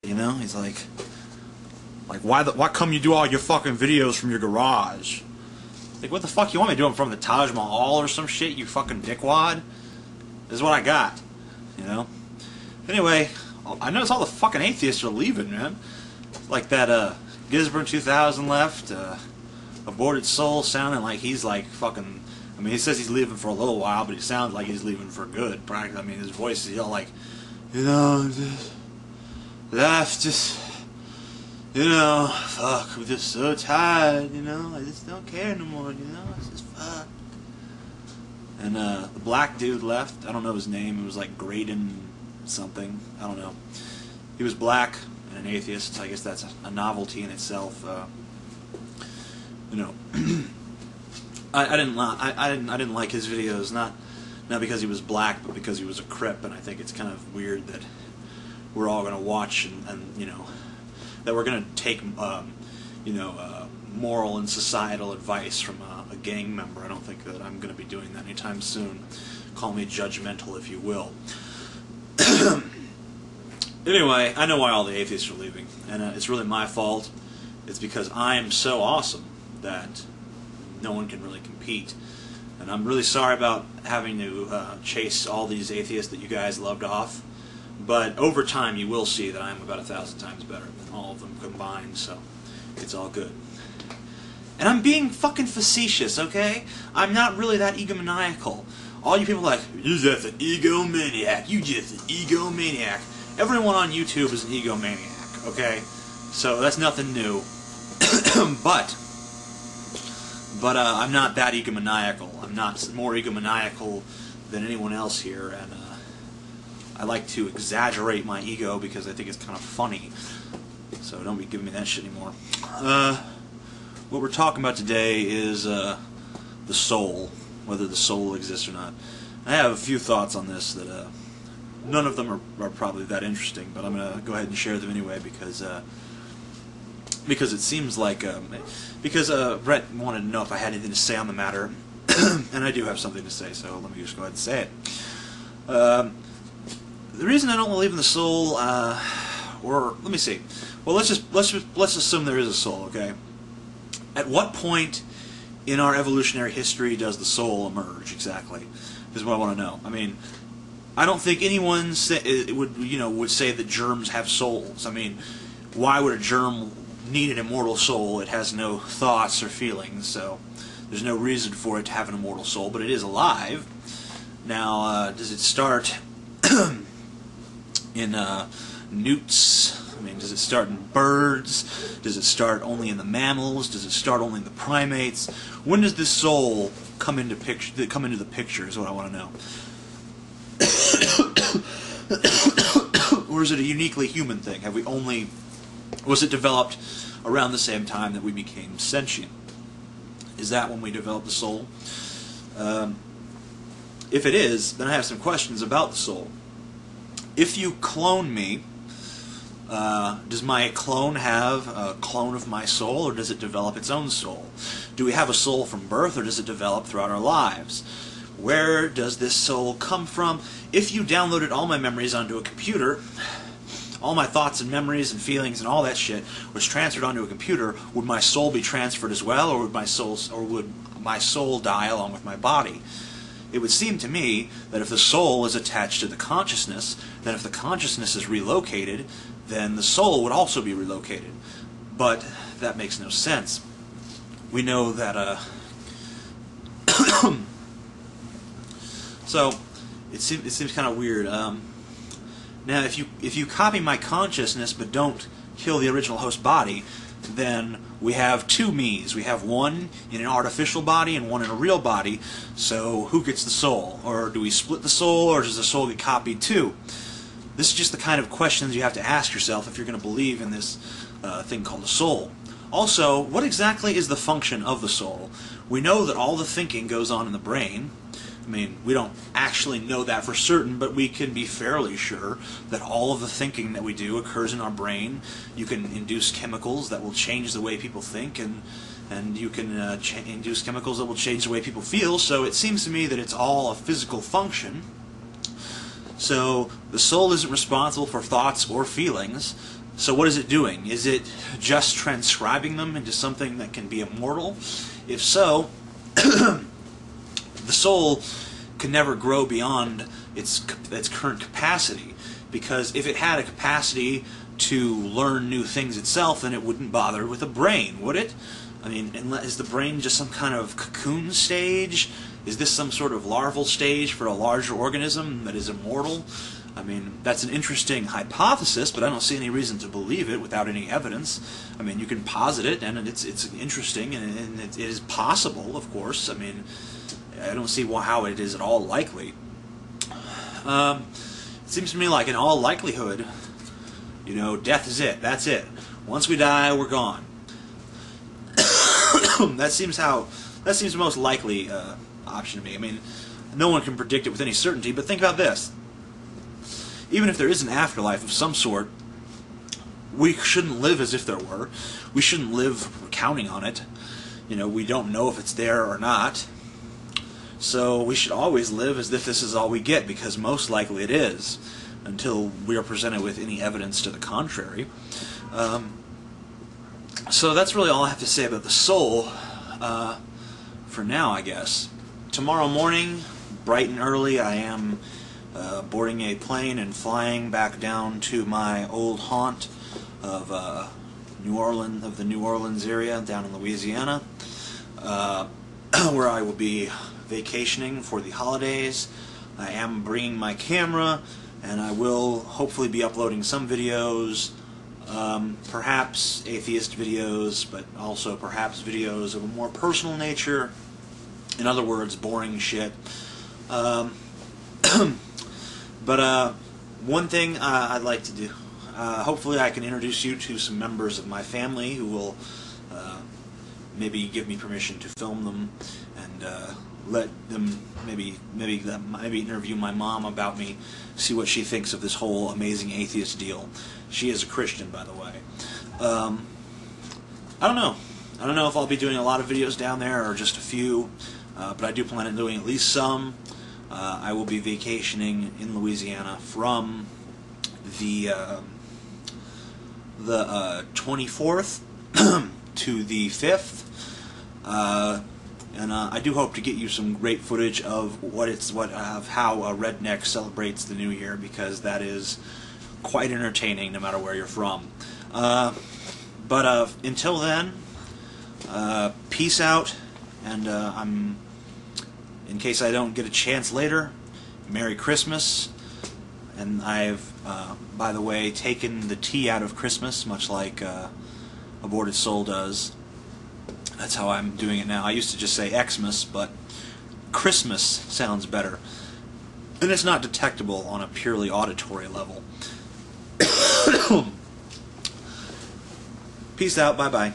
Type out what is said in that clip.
You know, he's like why come you do all your fucking videos from your garage? Like, what the fuck you want me to do them from the Taj Mahal or some shit, you fucking dickwad? This is what I got, you know? Anyway, I notice all the fucking atheists are leaving, man. Like that, Gisborne 2000 left, Aborted Soul sounding like he's like fucking, I mean, he says he's leaving for a little while, but he sounds like he's leaving for good, practically. I mean, his voice is all like, you know, just, you know, fuck, I'm just so tired, you know, I just don't care no more, you know, it's just fuck. And, the black dude left, I don't know his name, it was like Graydon something, I don't know. He was black and an atheist, so I guess that's a novelty in itself, you know. I didn't like his videos, not because he was black, but because he was a Crip, and I think it's kind of weird that we're all going to watch and you know, that we're going to take you know, moral and societal advice from a gang member. I don't think that I'm going to be doing that anytime soon. Call me judgmental if you will. Anyway, I know why all the atheists are leaving, and it's really my fault. It's because I am so awesome that no one can really compete. And I'm really sorry about having to chase all these atheists that you guys loved off. But over time, you will see that I'm about 1,000 times better than all of them combined, so it's all good. And I'm being fucking facetious, okay? I'm not really that egomaniacal. All you people are like, you're just an egomaniac. You just an egomaniac. Everyone on YouTube is an egomaniac, okay? So that's nothing new. But I'm not that egomaniacal. I'm not more egomaniacal than anyone else here, and I like to exaggerate my ego because I think it's kind of funny. So don't be giving me that shit anymore. What we're talking about today is the soul, whether the soul exists or not. I have a few thoughts on this that none of them are probably that interesting, but I'm going to go ahead and share them anyway because it seems like because Brett wanted to know if I had anything to say on the matter, and I do have something to say, so let me just go ahead and say it. The reason I don't believe in the soul, or let me see. Well, let's assume there is a soul, okay? At what point in our evolutionary history does the soul emerge exactly? Is what I want to know. I mean, I don't think anyone would say that germs have souls. I mean, why would a germ need an immortal soul? It has no thoughts or feelings, so there's no reason for it to have an immortal soul, but it is alive. Now, does it start in newts? I mean, does it start in birds? Does it start only in the mammals? Does it start only in the primates? When does this soul come into the picture is what I want to know. Or is it a uniquely human thing? Was it developed around the same time that we became sentient? Is that when we developed the soul? If it is, then I have some questions about the soul. If you clone me, does my clone have a clone of my soul, or does it develop its own soul? Do we have a soul from birth, or does it develop throughout our lives? Where does this soul come from? If you downloaded all my memories onto a computer, all my thoughts and memories and feelings and all that shit was transferred onto a computer, would my soul be transferred as well, or would my soul die along with my body? It would seem to me that if the soul is attached to the consciousness, then if the consciousness is relocated, then the soul would also be relocated. But that makes no sense. We know that, so it seems kind of weird. Now, if you copy my consciousness but don't kill the original host body, then we have two me's. We have one in an artificial body and one in a real body. So who gets the soul? Or do we split the soul, or does the soul get copied too? This is just the kind of questions you have to ask yourself if you're going to believe in this thing called the soul. Also, what exactly is the function of the soul? We know that all the thinking goes on in the brain. I mean, we don't actually know that for certain, but we can be fairly sure that all of the thinking that we do occurs in our brain. You can induce chemicals that will change the way people think, and you can induce chemicals that will change the way people feel, so it seems to me that it's all a physical function. So the soul isn't responsible for thoughts or feelings, So what is it doing? Is it just transcribing them into something that can be immortal? If so, the soul can never grow beyond its current capacity, because if it had a capacity to learn new things itself, then it wouldn't bother with a brain, would it? I mean, is the brain just some kind of cocoon stage? Is this some sort of larval stage for a larger organism that is immortal? I mean, that's an interesting hypothesis, but I don't see any reason to believe it without any evidence. I mean, you can posit it, and it's interesting, and it is possible, of course. I mean, I don't see how it is at all likely. It seems to me like in all likelihood, you know, death is it. That's it. Once we die, we're gone. That seems the most likely option to me. I mean, no one can predict it with any certainty, but think about this. Even if there is an afterlife of some sort, we shouldn't live as if there were. We shouldn't live counting on it. You know, we don't know if it's there or not. So we should always live as if this is all we get, because most likely it is, until we are presented with any evidence to the contrary. So that's really all I have to say about the soul for now, I guess. Tomorrow morning, bright and early, I am boarding a plane and flying back down to my old haunt of New Orleans area down in Louisiana, where I will be vacationing for the holidays. I am bringing my camera, and I will hopefully be uploading some videos, perhaps atheist videos, but also perhaps videos of a more personal nature. In other words, boring shit. But one thing I'd like to do, hopefully I can introduce you to some members of my family who will maybe give me permission to film them, and let them maybe interview my mom about me, see what she thinks of this whole amazing atheist deal. She is a Christian, by the way. I don't know. I don't know if I'll be doing a lot of videos down there or just a few, but I do plan on doing at least some. I will be vacationing in Louisiana from the 24th to the 5th, and I do hope to get you some great footage of how a redneck celebrates the New Year, because that is quite entertaining no matter where you're from. But until then, peace out, and in case I don't get a chance later, Merry Christmas. And I've, by the way, taken the T out of Christmas, much like Aborted Soul does. That's how I'm doing it now. I used to just say Xmas, but Christmas sounds better. And it's not detectable on a purely auditory level. Peace out. Bye-bye.